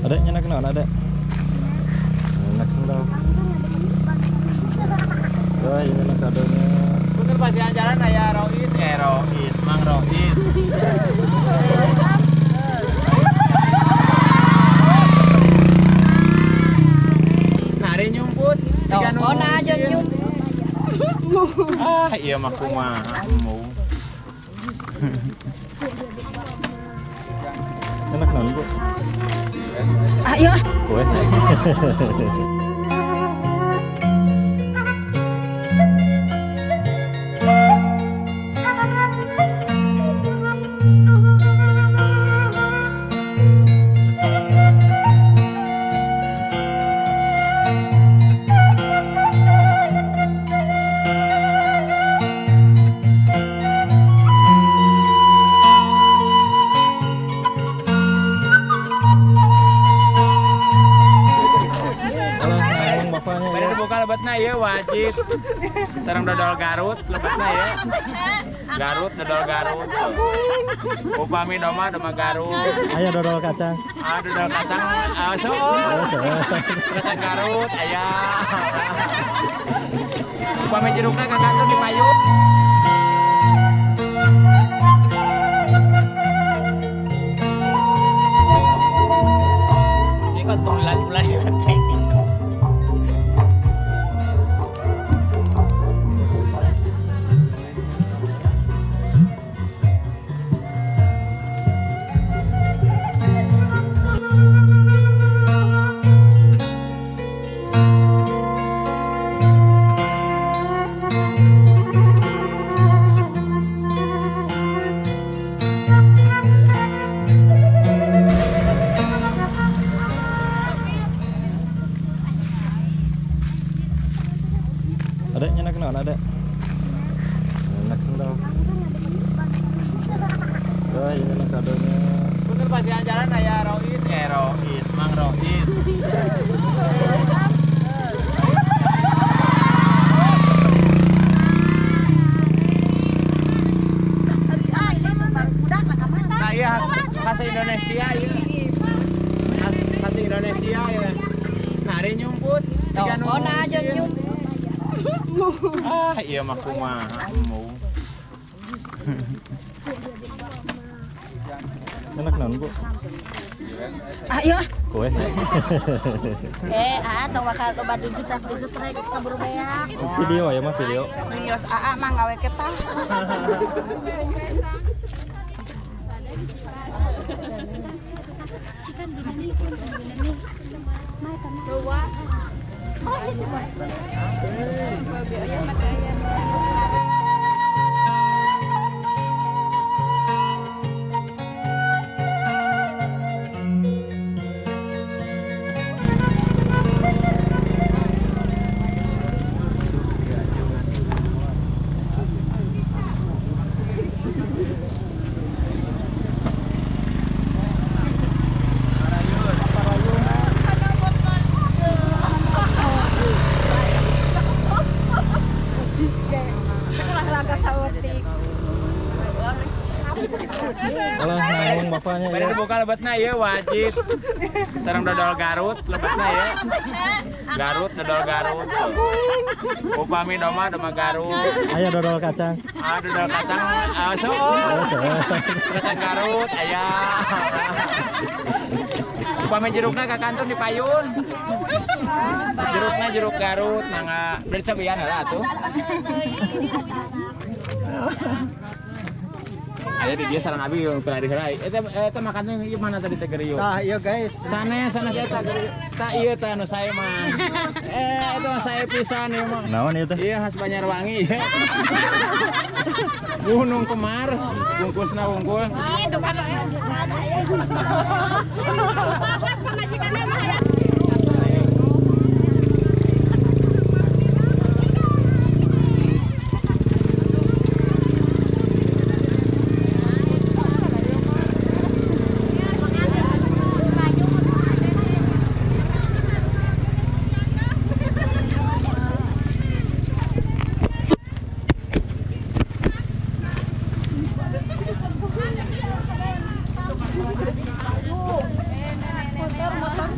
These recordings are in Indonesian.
Adek nyenak naon adek? Enak sendal. Oh, ini enak kadonya. Bener pasti jalan aya Rois, Mang Rois. Nari nyumput, siga nu. Oh, nah aja nyumput. Ah, iya mah kumaha mu. Enak naon, Bu? Ayo. Kue. Bade dibuka lebetna ieu wajib. Sareng dodol Garut lebetna ya. Garut dodol Garut. Upami doma Garut. Aya dodol kacang. Ah dodol kacang kacang Garut aya. Upami jerukna ka kantor di payung. Cek tulan-tulan Adek nyenak naon adek? Enak sendal. Oh, ini enak kadonya. bener pasti jalan aya Rois, Mang Rois. Nah iya khas Indonesia ieu. Khas Indonesia ya. Nari nyumput, siga nu. Oh, nah aja nyumput. Ah, iya mah kumaha mu. Enak naon, Bu? Ayo. Kue. Tong bakal loba juta rek kaburu beak. Video ya mah video. Rios AA mah gawe ketah. Alah, ngomong bapaknya Bade ya. dibuka lebetna ieu wajib. Sareng dodol Garut lebetna ya. Garut dodol Garut. Upami doma Garut. Aya dodol kacang. Ah dodol kacang kacang Garut aya. Upami jerukna ka kantor di payun. Jerukna jeruk Garut mangga dari cabean lah atuh. Aya di dia sareng abi keur hari-hari. Eta makan ieu mana tadi teh geriuk? Nah, iya guys. Sanes eta geriuk. Tah ieu teh anu sae mah. Eta mah sae pisan ieu mah. Naon ieu teh? Iya khas Banjarwangi. Gunung Kemar, bungkusna unggul. Itu kan motor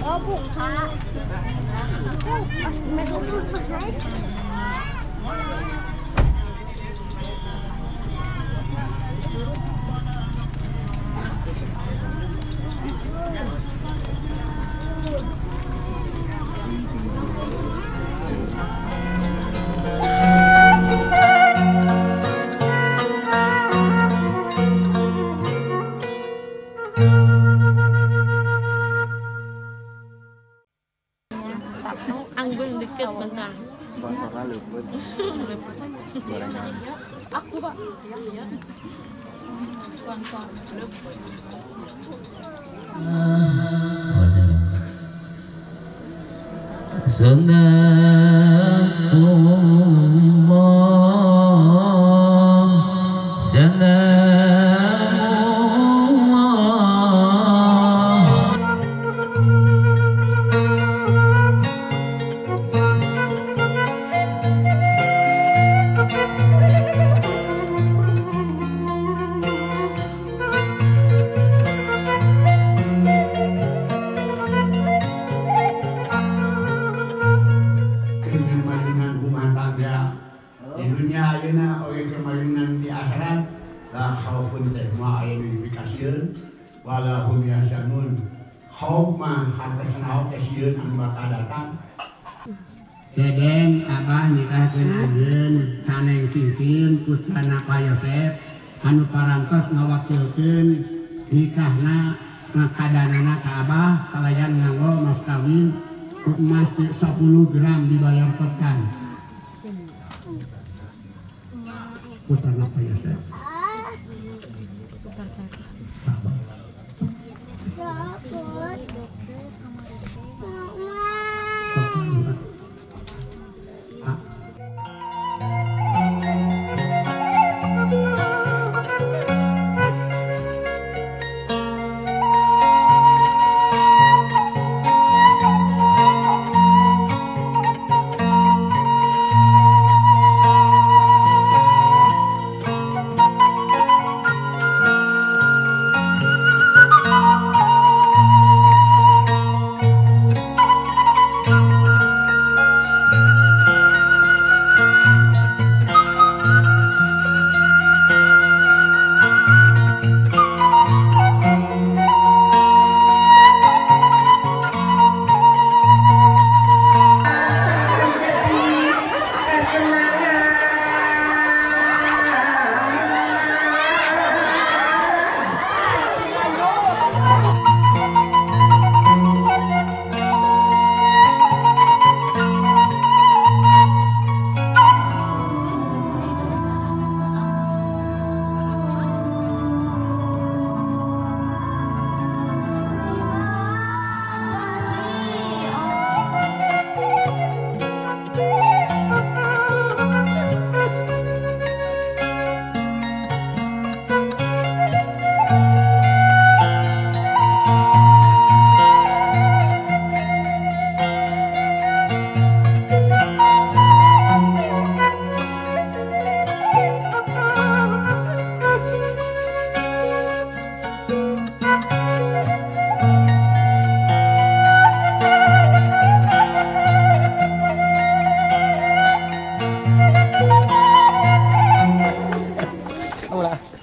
Oh buka. Anggun dikit bentar. Sponsornya luput. Gorengan. Aku pak. Sponsor. Kemajuan rumah tangga di dunia ayeuna oge kemajuan di akhirat la khaufun teh ma aya dipikasieun wala hum yahzanun khauf mah hartosna khauf teh sieun anu bakal datang. Deden abah nikahkeun anjeun Kaneng Cingkin putrana Pak Yosef anu parantos ngawakilkeun nikahna ngakadanana ka abah kalayan nganggo mas kawin emas 10 gram dibayar pekan. Putrana Pak Yosef.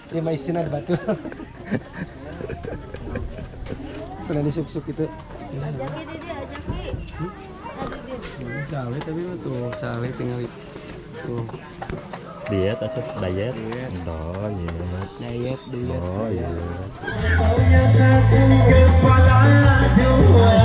Dia mah isinya ada batu. Pernah disuk-suk itu. Ajaki Didi, ajaki. Sale tapi tuh, sale tinggal tuh. Diet atau diet? Diet. Oh iya. Diet dulu. Oh iya. Satu kepada dua.